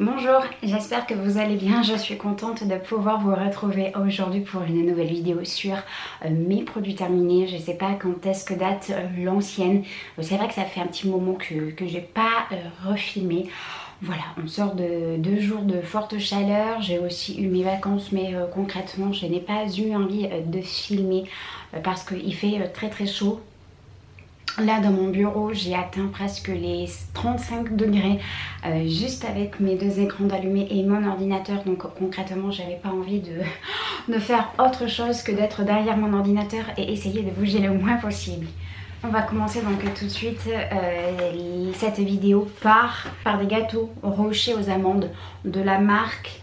Bonjour, j'espère que vous allez bien. Je suis contente de pouvoir vous retrouver aujourd'hui pour une nouvelle vidéo sur mes produits terminés. Je ne sais pas quand est-ce que date l'ancienne. C'est vrai que ça fait un petit moment que j'ai pas refilmé. Voilà, on sort de 2 jours de forte chaleur. J'ai aussi eu mes vacances, mais concrètement, je n'ai pas eu envie de filmer parce qu'il fait très très chaud. Là dans mon bureau j'ai atteint presque les 35 degrés juste avec mes 2 écrans allumés et mon ordinateur, donc concrètement j'avais pas envie de faire autre chose que d'être derrière mon ordinateur et essayer de bouger le moins possible. On va commencer donc tout de suite cette vidéo par des gâteaux rochers aux amandes de la marque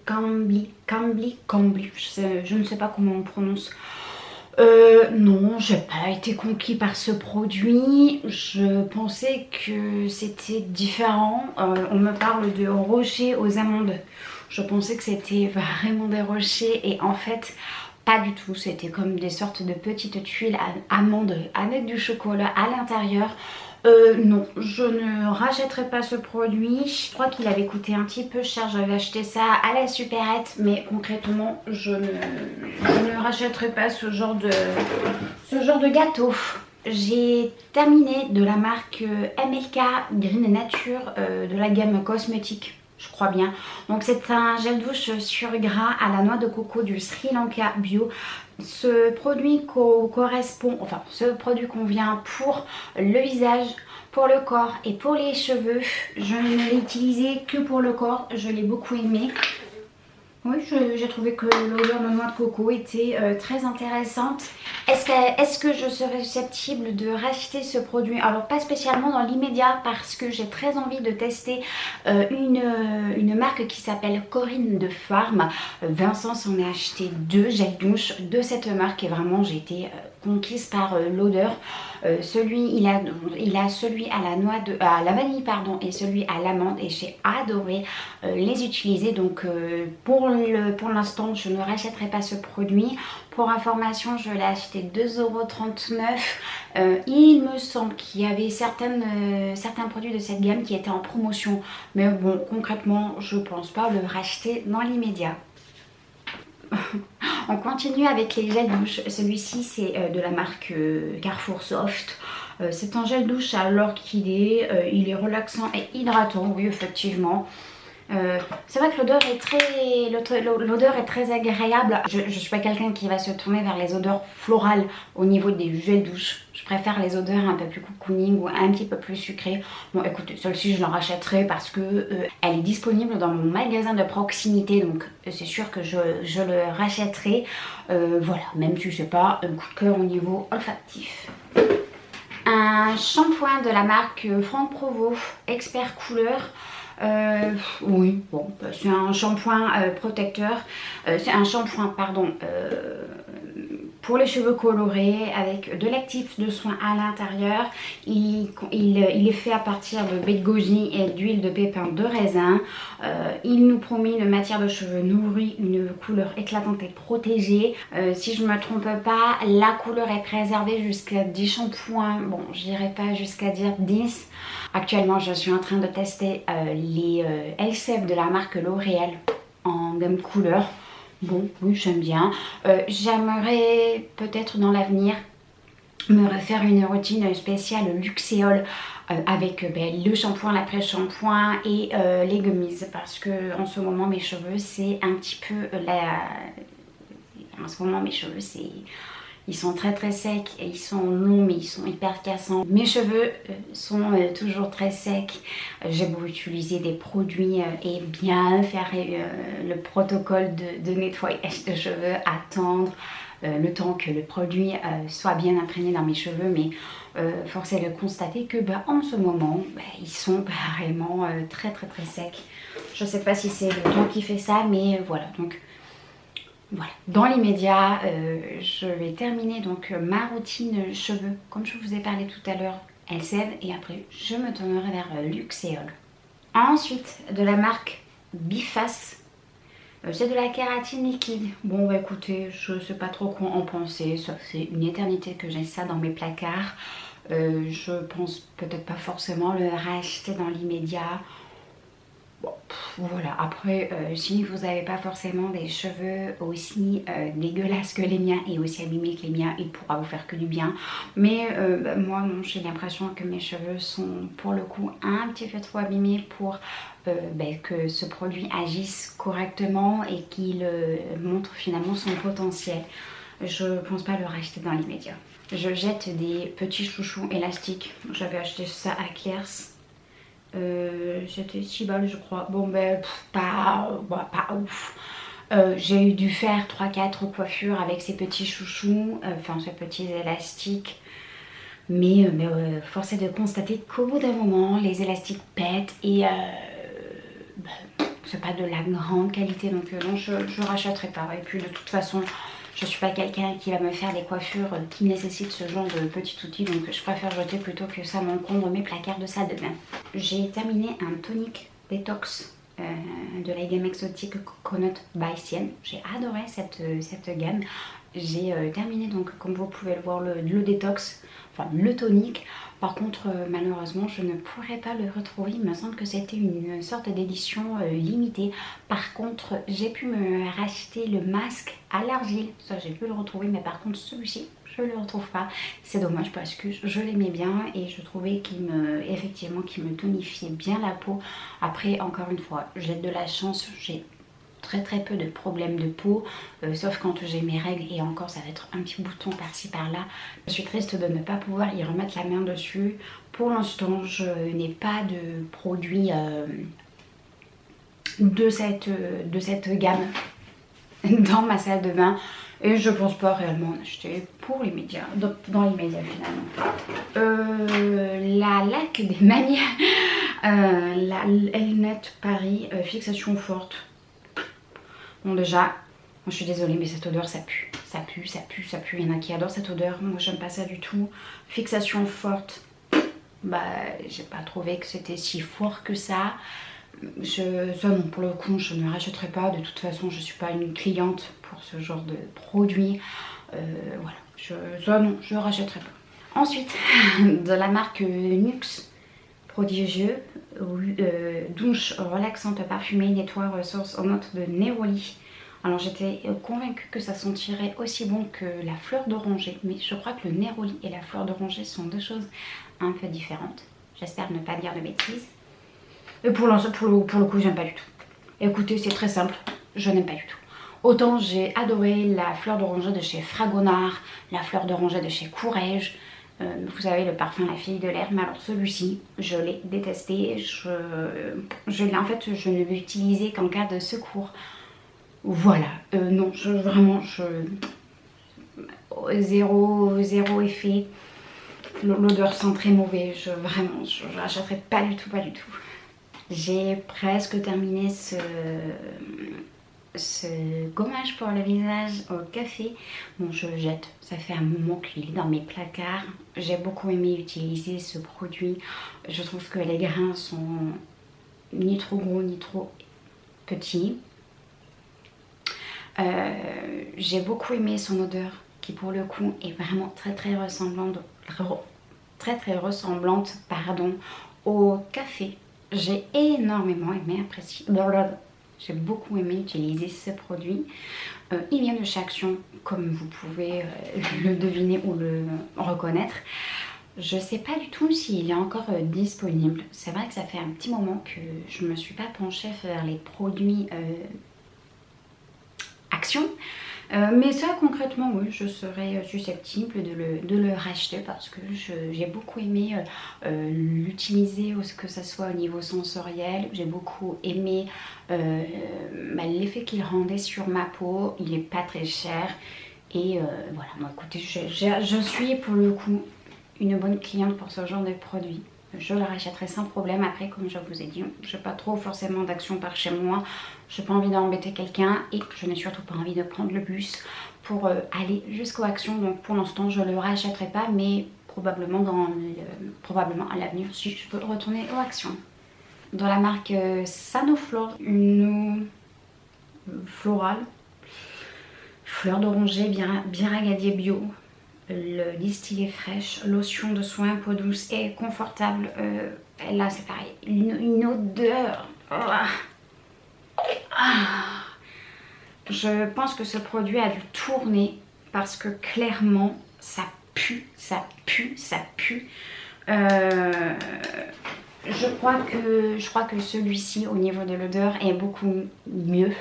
Cambly. Je ne sais pas comment on prononce. Non, j'ai pas été conquis par ce produit. Je pensais que c'était différent. On me parle de rochers aux amandes. Je pensais que c'était vraiment des rochers et en fait pas du tout. C'était comme des sortes de petites tuiles à amandes avec du chocolat à l'intérieur. Non, je ne rachèterai pas ce produit. Je crois qu'il avait coûté un petit peu cher. J'avais acheté ça à la supérette, mais concrètement, je ne rachèterai pas ce genre de gâteau. J'ai terminé de la marque MLK Green Nature de la gamme cosmétique. Je crois bien. Donc c'est un gel douche sur gras à la noix de coco du Sri Lanka bio. Ce produit ce produit convient pour le visage, pour le corps et pour les cheveux. Je ne l'ai utilisé que pour le corps, je l'ai beaucoup aimé. Oui, j'ai trouvé que l'odeur de noix de coco était très intéressante. Est-ce que je serais susceptible de racheter ce produit? Alors pas spécialement dans l'immédiat parce que j'ai très envie de tester une marque qui s'appelle Corinne de Farm. Vincent s'en a acheté 2 gels douche de cette marque et vraiment j'ai été conquise par l'odeur. Il a celui à la vanille pardon, et celui à l'amande et j'ai adoré les utiliser. Donc pour l'instant je ne rachèterai pas ce produit. Pour information, je l'ai acheté 2,39 €. Il me semble qu'il y avait certains produits de cette gamme qui étaient en promotion, mais bon, concrètement je pense pas le racheter dans l'immédiat. On continue avec les gels douche. Celui-ci c'est de la marque Carrefour Soft. C'est un gel douche à l'orchidée. Il est relaxant et hydratant, oui effectivement. C'est vrai que l'odeur est très agréable. Je ne suis pas quelqu'un qui va se tourner vers les odeurs florales au niveau des gels douche. Je préfère les odeurs un peu plus cocooning ou un petit peu plus sucrées. Bon écoutez, celle-ci je la rachèterai parce que elle est disponible dans mon magasin de proximité, donc c'est sûr que je le rachèterai. Voilà, même si c'est pas un coup de cœur au niveau olfactif. Un shampoing de la marque Franck Provo Expert Couleur. Oui, bon, c'est un shampoing protecteur, c'est un shampoing, pardon, pour les cheveux colorés avec de l'actif de soin à l'intérieur. Il est fait à partir de baie de goji et d'huile de pépins de raisin. Il nous promet une matière de cheveux nourrie, une couleur éclatante et protégée. Si je ne me trompe pas, la couleur est préservée jusqu'à 10 shampoings. Bon, j'irai pas jusqu'à dire 10. Actuellement, je suis en train de tester les Elseve de la marque L'Oréal en gamme couleur. Bon, oui, j'aime bien. J'aimerais peut-être dans l'avenir me refaire une routine spéciale Luxéol avec le shampoing, l'après-shampoing et les gummies parce que en ce moment mes cheveux c'est un petit peu ils sont très très secs et ils sont longs mais ils sont hyper cassants. Mes cheveux sont toujours très secs. J'ai beau utiliser des produits et bien faire le protocole de nettoyage de cheveux, attendre le temps que le produit soit bien imprégné dans mes cheveux, mais force est de constater que en ce moment ils sont vraiment très très très secs. Je sais pas si c'est le temps qui fait ça, mais voilà. Donc voilà, dans l'immédiat, je vais terminer donc ma routine cheveux, comme je vous ai parlé tout à l'heure, Elseve, et après je me tournerai vers Luxéol. Ensuite, de la marque Biface, c'est de la kératine liquide. Bon écoutez, je sais pas trop quoi en penser, ça fait une éternité que j'ai ça dans mes placards. Je pense peut-être pas forcément le racheter dans l'immédiat. Bon, voilà, après si vous n'avez pas forcément des cheveux aussi dégueulasses que les miens et aussi abîmés que les miens, il pourra vous faire que du bien. Mais moi non, j'ai l'impression que mes cheveux sont pour le coup un petit peu trop abîmés pour que ce produit agisse correctement et qu'il montre finalement son potentiel. Je pense pas le racheter dans l'immédiat. Je jette des petits chouchous élastiques. J'avais acheté ça à Claire's. C'était 6 balles je crois. Bon ben pas ouf. J'ai dû faire 3-4 coiffures avec ces petits chouchous, enfin ces petits élastiques. Mais force est de constater qu'au bout d'un moment les élastiques pètent et c'est pas de la grande qualité, donc non, je rachèterai pas. Et puis de toute façon je suis pas quelqu'un qui va me faire des coiffures qui nécessitent ce genre de petit outil, donc je préfère jeter plutôt que ça m'encombre mes placards de salle de bain. J'ai terminé un tonique détox de la gamme exotique Coconut by Sienne. J'ai adoré cette gamme. J'ai terminé donc comme vous pouvez le voir le détox, enfin le tonique. Par contre malheureusement je ne pourrais pas le retrouver, il me semble que c'était une sorte d'édition limitée. Par contre j'ai pu me racheter le masque à l'argile, ça j'ai pu le retrouver, mais par contre celui-ci je ne le retrouve pas. C'est dommage parce que je l'aimais bien et je trouvais qu'il me tonifiait bien la peau. Après encore une fois j'ai de la chance, j'ai très peu de problèmes de peau, sauf quand j'ai mes règles et encore ça va être un petit bouton par-ci par-là. Je suis triste de ne pas pouvoir y remettre la main dessus. Pour l'instant je n'ai pas de produit de cette gamme dans ma salle de bain et je pense pas réellement en acheter pour les médias, dans les médias finalement. La laque des mamies, la Elnet Paris fixation forte. Bon déjà, moi je suis désolée mais cette odeur ça pue, ça pue, ça pue, ça pue. Il y en a qui adorent cette odeur, moi j'aime pas ça du tout. Fixation forte, bah j'ai pas trouvé que c'était si fort que ça. Ça non, pour le coup je ne rachèterai pas, de toute façon je suis pas une cliente pour ce genre de produit. Voilà, ça non, je rachèterai pas. Ensuite, de la marque Nuxe, prodigieux, douche relaxante parfumée, nettoie ressource en note de néroli. Alors j'étais convaincue que ça sentirait aussi bon que la fleur d'oranger, mais je crois que le néroli et la fleur d'oranger sont deux choses un peu différentes. J'espère ne pas dire de bêtises. Et pour le coup j'aime pas du tout. Écoutez, c'est très simple, je n'aime pas du tout. Autant j'ai adoré la fleur d'oranger de chez Fragonard, la fleur d'oranger de chez Courrèges. Vous savez, le parfum La Fille de l'air, mais alors celui-ci je l'ai détesté. En fait je ne l'ai utilisé qu'en cas de secours. Voilà, non, zéro effet. L'odeur sent très mauvais, je n'achèterai pas du tout, pas du tout. J'ai presque terminé ce gommage pour le visage au café. Bon, je le jette, ça fait un moment qu'il est dans mes placards. J'ai beaucoup aimé utiliser ce produit. Je trouve que les grains sont ni trop gros ni trop petits. J'ai beaucoup aimé son odeur qui pour le coup est vraiment très ressemblante au café. J'ai énormément aimé, apprécié. J'ai beaucoup aimé utiliser ce produit. Il vient de chez Action, comme vous pouvez le deviner ou le reconnaître. Je sais pas du tout s'il est encore disponible. C'est vrai que ça fait un petit moment que je me suis pas penchée vers les produits Action. Mais ça concrètement oui, je serais susceptible de le racheter parce que j'ai beaucoup aimé l'utiliser, que ce soit au niveau sensoriel. J'ai beaucoup aimé l'effet qu'il rendait sur ma peau. Il est pas très cher et voilà. Bon, écoutez, je suis pour le coup une bonne cliente pour ce genre de produit. Je le rachèterai sans problème. Après, comme je vous ai dit, je n'ai pas trop forcément d'action par chez moi. Je n'ai pas envie d'embêter quelqu'un et je n'ai surtout pas envie de prendre le bus pour aller jusqu'aux Actions. Donc pour l'instant, je ne le rachèterai pas, mais probablement à l'avenir si je peux retourner aux Actions. Dans la marque Sanoflore, une florale, fleur d'oranger bien ragadier bio. le distillé fraîche, lotion de soin, peau douce et confortable. Là c'est pareil, une odeur. Je pense que ce produit a dû tourner parce que clairement ça pue, ça pue, ça pue. Je crois que celui-ci au niveau de l'odeur est beaucoup mieux.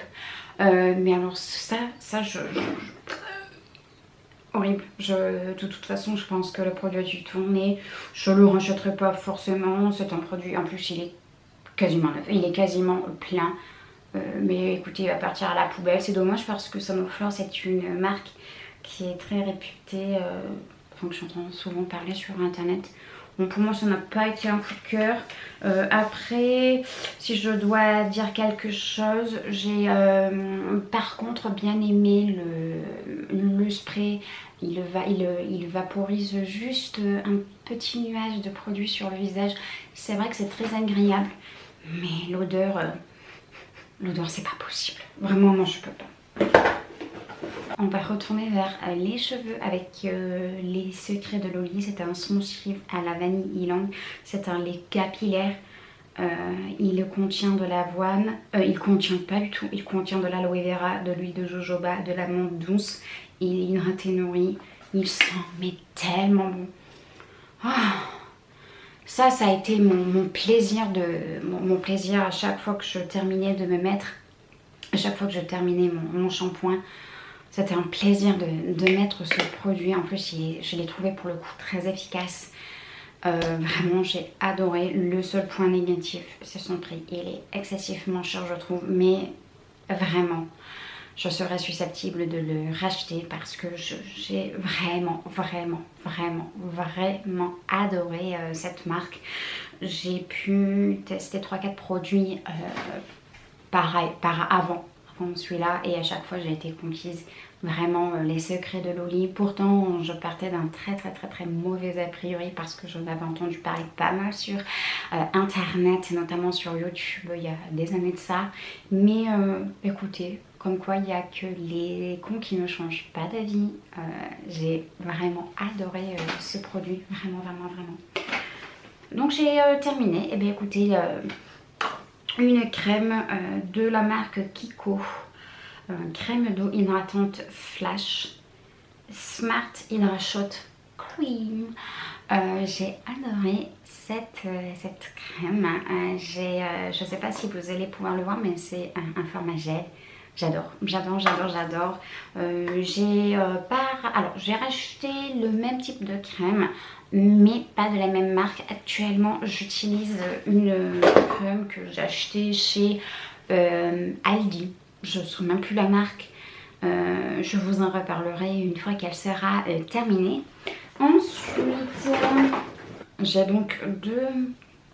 Mais alors ça horrible. De toute façon, je pense que le produit a dû tourner. Je le rachèterai pas forcément. C'est un produit, en plus il est quasiment neuf. Il est quasiment plein. Mais écoutez, il va partir à la poubelle. C'est dommage parce que Sonoflore, c'est une marque qui est très réputée. Enfin, que j'entends souvent parler sur internet. Bon, pour moi, ça n'a pas été un coup de cœur. Après, si je dois dire quelque chose, j'ai par contre bien aimé le spray. Il vaporise juste un petit nuage de produit sur le visage. C'est vrai que c'est très agréable, mais l'odeur, c'est pas possible. Vraiment, non, je peux pas. On va retourner vers les cheveux avec les secrets de Loli. C'est un smoothie à la vanille ylang. C'est un lait capillaire. Il contient de l'avoine. Il contient pas du tout. Il contient de l'aloe vera, de l'huile de jojoba, de la menthe douce. Il est hydraté nourri. Il sent mais tellement bon. Ça a été mon plaisir mon plaisir à chaque fois que je terminais de me mettre. À chaque fois que je terminais mon shampoing. C'était un plaisir de mettre ce produit. En plus, je l'ai trouvé pour le coup très efficace. Vraiment, j'ai adoré. Le seul point négatif, c'est son prix. Il est excessivement cher, je trouve. Mais vraiment, je serais susceptible de le racheter parce que j'ai vraiment adoré cette marque. J'ai pu tester 3-4 produits avant celui-là et à chaque fois j'ai été conquise. Vraiment les secrets de Loli. Pourtant je partais d'un très mauvais a priori parce que j'en avais entendu parler pas mal sur internet et notamment sur YouTube il y a des années de ça. Mais écoutez, comme quoi il n'y a que les cons qui ne changent pas d'avis. J'ai vraiment adoré ce produit, vraiment. Donc j'ai terminé. Et bien écoutez, une crème de la marque Kiko. Crème d'eau hydratante Flash Smart Hydra Shot Cream. J'ai adoré cette crème. Je ne sais pas si vous allez pouvoir le voir, mais c'est un format gel. J'adore. J'ai racheté le même type de crème, mais pas de la même marque. Actuellement, j'utilise une crème que j'ai achetée chez Aldi. Je ne sais même plus la marque. Je vous en reparlerai une fois qu'elle sera terminée. Ensuite, j'ai donc 2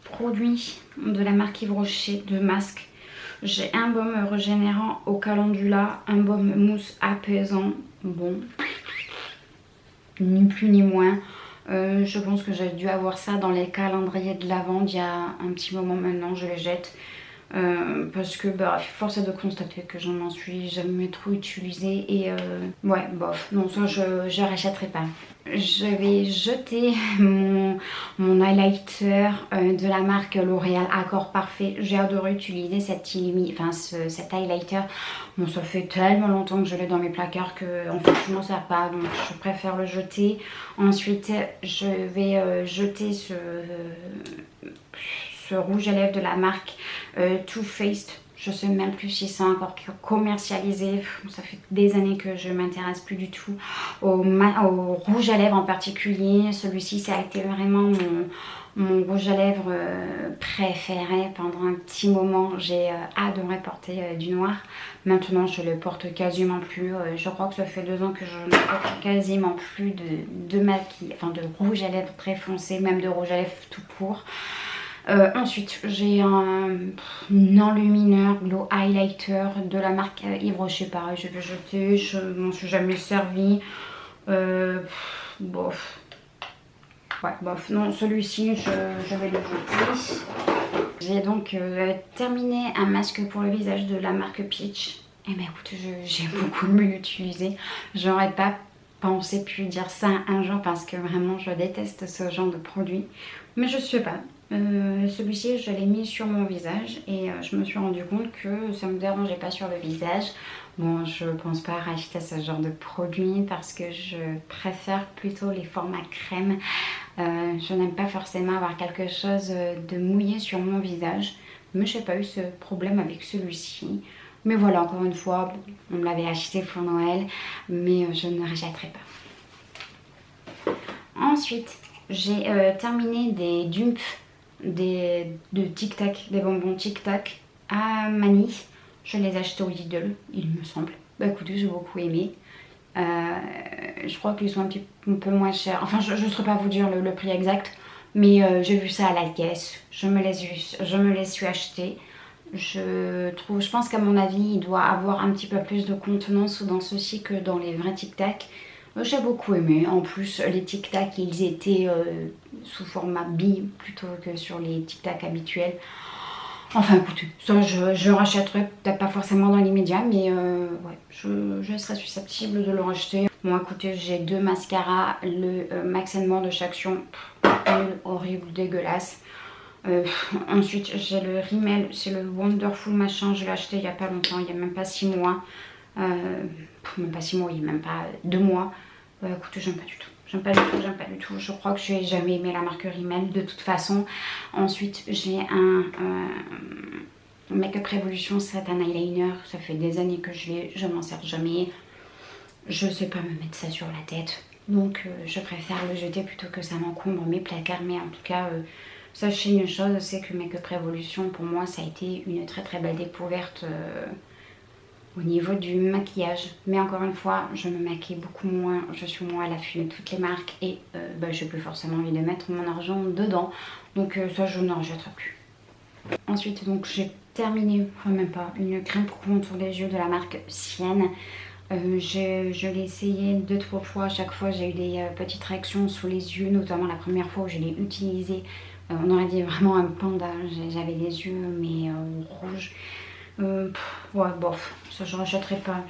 produits de la marque Yves Rocher, 2 masques. J'ai un baume régénérant au calendula, un baume mousse apaisant. Bon, ni plus ni moins. Je pense que j'ai dû avoir ça dans les calendriers de l'Avent il y a un petit moment maintenant. Je les jette. Parce que force est de constater que je n'en suis jamais trop utilisée et ouais bof, non ça je rachèterai pas. Je vais jeter mon highlighter de la marque L'Oréal Accord Parfait. J'ai adoré utiliser cet highlighter. Bon, ça fait tellement longtemps que je l'ai dans mes placards que en fait je m'en sers pas, donc je préfère le jeter. Ensuite je vais jeter ce rouge à lèvres de la marque Too Faced. Je sais même plus si c'est encore commercialisé. Ça fait des années que je m'intéresse plus du tout au rouge à lèvres en particulier. Celui-ci, ça a été vraiment mon rouge à lèvres préféré pendant un petit moment. J'ai adoré porter du noir. Maintenant, je le porte quasiment plus. Je crois que ça fait 2 ans que je ne porte quasiment plus de maquillage, enfin de rouge à lèvres très foncé, même de rouge à lèvres tout court. Ensuite j'ai un enlumineur glow highlighter de la marque Yves Rocher. Pareil, je vais jeter, je m'en suis jamais servi. Bof. Ouais, bof. Non, celui-ci je vais le jeter. J'ai donc terminé un masque pour le visage de la marque Peach. Et bien écoute, j'ai beaucoup mieux utilisé. J'aurais pas pensé pu dire ça un jour parce que vraiment je déteste ce genre de produit. Mais je sais pas. Celui-ci je l'ai mis sur mon visage et je me suis rendu compte que ça me dérangeait pas sur le visage. Bon, je pense pas racheter ce genre de produit parce que je préfère plutôt les formats crème. Je n'aime pas forcément avoir quelque chose de mouillé sur mon visage. Mais j'ai pas eu ce problème avec celui-ci. Mais voilà, encore une fois, on me l'avait acheté pour Noël, mais je ne rachèterai pas. Ensuite, j'ai terminé des dupes de Tic Tac, des bonbons Tic Tac à Manny. Je les ai achetés au Lidl, il me semble. Bah écoutez, j'ai beaucoup aimé. Je crois qu'ils sont un petit peu moins chers. Enfin, je ne saurais pas vous dire le prix exact, mais j'ai vu ça à la caisse. Je me les suis achetés. Je pense qu'à mon avis, il doit avoir un petit peu plus de contenance dans ceci que dans les vrais Tic Tac. J'ai beaucoup aimé. En plus, les Tic Tac, ils étaient sous format billes plutôt que sur les Tic Tac habituels. Enfin écoutez, ça je rachèterai peut-être pas forcément dans l'immédiat, mais ouais, je serais susceptible de le racheter. Bon écoutez, j'ai deux mascaras, le Max More de Chaction, horrible, dégueulasse. Ensuite j'ai le Rimmel, c'est le Wonderful machin, je l'ai acheté il y a pas longtemps, il y a même pas 6 mois. Même pas 6 mois, il y a même pas 2 mois. Écoutez, j'aime pas du tout. J'aime pas du tout, j'aime pas du tout. Je crois que je n'ai jamais aimé la marque Rimmel de toute façon. Ensuite, j'ai un Make Up Revolution, c'est un eyeliner. Ça fait des années que je m'en sers jamais. Je sais pas me mettre ça sur la tête. Donc, je préfère le jeter plutôt que ça m'encombre mes placards. Mais en tout cas, sachez une chose, c'est que Make Up Revolution, pour moi, ça a été une très très belle découverte. Au niveau du maquillage, mais encore une fois, je me maquille beaucoup moins, je suis moins à l'affût de toutes les marques et j'ai plus forcément envie de mettre mon argent dedans, donc ça je n'en rachèterai plus. Ensuite donc j'ai terminé, enfin même pas, une crème pour contour des yeux de la marque Sienne. Je l'ai essayé 2-3 fois, à chaque fois j'ai eu des petites réactions sous les yeux, notamment la première fois où je l'ai utilisé, on aurait dit vraiment un panda, j'avais les yeux mais rouges. Ouais, bof, ça je rachèterai pas.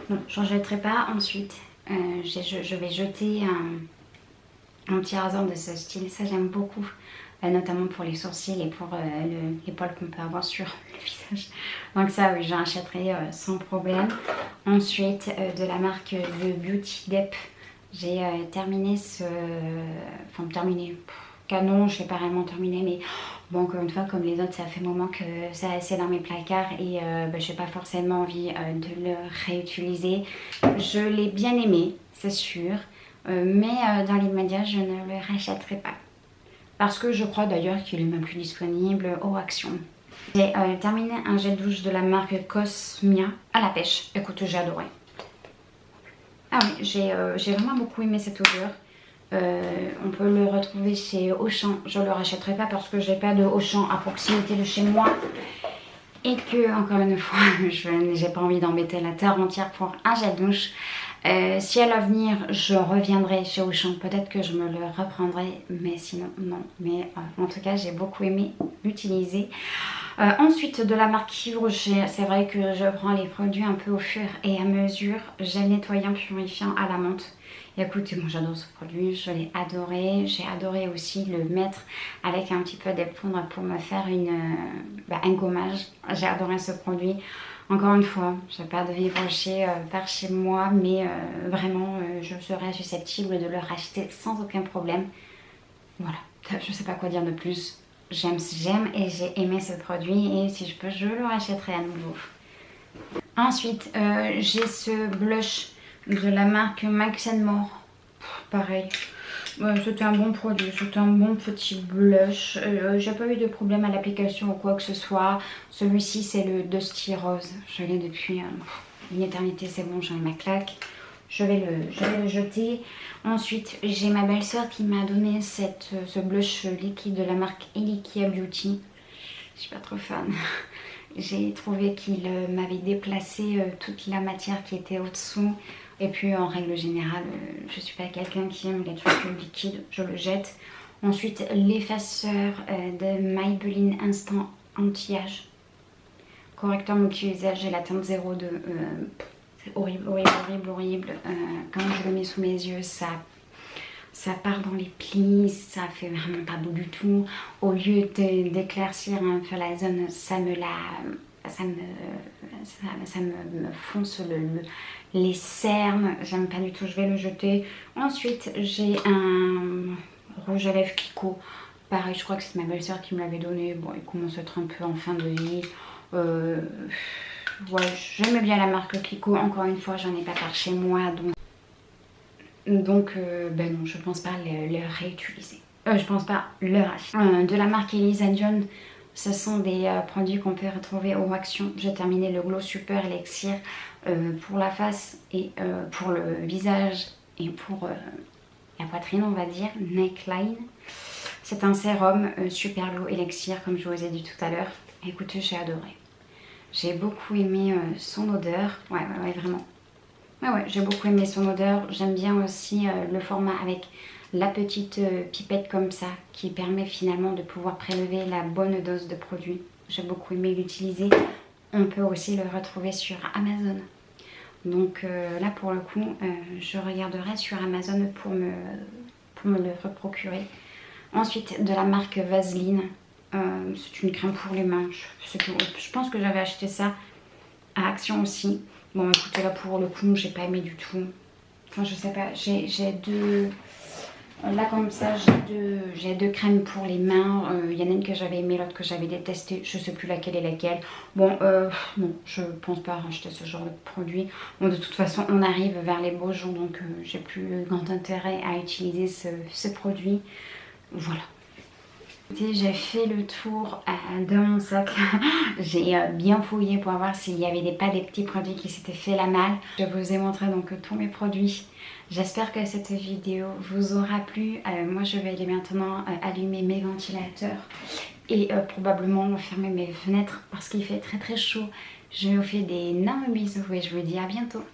Non, je rachèterai pas. Ensuite, je vais jeter un petit rasoir de ce style. Ça, j'aime beaucoup, notamment pour les sourcils et pour les poils qu'on peut avoir sur le visage. Donc, ça, oui, je rachèterai sans problème. Ensuite, de la marque The Beauty Dep, j'ai terminé enfin, terminé. Canon, je l'ai pas réellement terminé, mais bon, encore une fois, comme les autres, ça fait un moment que c'est dans mes placards et j'ai pas forcément envie de le réutiliser. Je l'ai bien aimé, c'est sûr, mais dans l'immédiat, je ne le rachèterai pas. Parce que je crois d'ailleurs qu'il est même plus disponible au Action. J'ai terminé un gel douche de la marque Cosmia à la pêche. Écoute, j'ai adoré. Ah oui, j'ai vraiment beaucoup aimé cette odeur. On peut le retrouver chez Auchan. Je ne le rachèterai pas parce que j'ai pas de Auchan à proximité de chez moi. Et que, encore une fois, j'ai pas envie d'embêter la terre entière pour un gel douche. Si à l'avenir je reviendrai chez Auchan, peut-être que je me le reprendrai. Mais sinon, non. Mais en tout cas, j'ai beaucoup aimé l'utiliser. Ensuite, de la marque Yves Rocher, c'est vrai que je prends les produits un peu au fur et à mesure. J'ai le nettoyant purifiant à la menthe. Et écoutez, moi j'adore ce produit, je l'ai adoré. J'ai adoré aussi le mettre avec un petit peu de poudre pour me faire un gommage. J'ai adoré ce produit. Encore une fois, je n'ai pas de Yves Rocher par chez moi, mais vraiment je serais susceptible de le racheter sans aucun problème. Voilà, je ne sais pas quoi dire de plus. J'aime et j'ai aimé ce produit et si je peux, je le rachèterai à nouveau. Ensuite, j'ai ce blush de la marque Max More. Pareil, c'était un bon produit, c'était un bon petit blush. J'ai pas eu de problème à l'application ou quoi que ce soit. Celui-ci, c'est le Dusty Rose. Je l'ai depuis une éternité, c'est bon, j'en ai ma claque. Je vais le jeter. Ensuite, j'ai ma belle-sœur qui m'a donné ce blush liquide de la marque Elikia Beauty. Je suis pas trop fan. J'ai trouvé qu'il m'avait déplacé toute la matière qui était au-dessous. Et puis en règle générale, je suis pas quelqu'un qui aime les trucs liquides, je le jette. Ensuite, l'effaceur de Maybelline Instant Anti-Âge. Correcteur multi-usage, j'ai la teinte 02. horrible, horrible, horrible, horrible. Quand je le mets sous mes yeux, ça part dans les plis, ça fait vraiment pas beau du tout. Au lieu d'éclaircir un peu la zone, ça me fonce les cernes. J'aime pas du tout, je vais le jeter. Ensuite, j'ai un rouge à lèvres Kiko. Pareil, je crois que c'est ma belle-sœur qui me l'avait donné. Bon, il commence à être un peu en fin de vie. Ouais, j'aimais bien la marque Kiko. Encore une fois, j'en ai pas par chez moi, donc ben non, je pense pas le réutiliser. Je pense pas le racheter. De la marque Elisa John, ce sont des produits qu'on peut retrouver au Action. J'ai terminé le Glow Super Elixir pour la face et pour le visage et pour la poitrine, on va dire, neckline. C'est un sérum Super Glow Elixir, comme je vous ai dit tout à l'heure. Écoutez, j'ai adoré. J'ai beaucoup aimé son odeur. Ouais, vraiment. Ouais, j'ai beaucoup aimé son odeur. J'aime bien aussi le format avec la petite pipette comme ça qui permet finalement de pouvoir prélever la bonne dose de produit. J'ai beaucoup aimé l'utiliser. On peut aussi le retrouver sur Amazon. Donc là pour le coup, je regarderai sur Amazon pour me le reprocurer. Ensuite, de la marque Vaseline. C'est une crème pour les mains. Je pense que j'avais acheté ça à Action aussi. Bon, écoutez, là pour le coup, j'ai pas aimé du tout. Enfin, je sais pas, j'ai deux... Là comme ça, j'ai deux crèmes pour les mains. Il y en a une que j'avais aimée, l'autre que j'avais détestée. Je sais plus laquelle est laquelle. Bon, non, je pense pas racheter ce genre de produit. Bon, de toute façon, on arrive vers les beaux jours, donc j'ai plus grand intérêt à utiliser ce produit. Voilà. J'ai fait le tour de mon sac. J'ai bien fouillé pour voir s'il y avait pas des petits produits qui s'étaient fait la malle. Je vous ai montré donc tous mes produits. J'espère que cette vidéo vous aura plu. Moi je vais aller maintenant allumer mes ventilateurs et probablement fermer mes fenêtres parce qu'il fait très très chaud. Je vous fais d'énormes bisous et je vous dis à bientôt.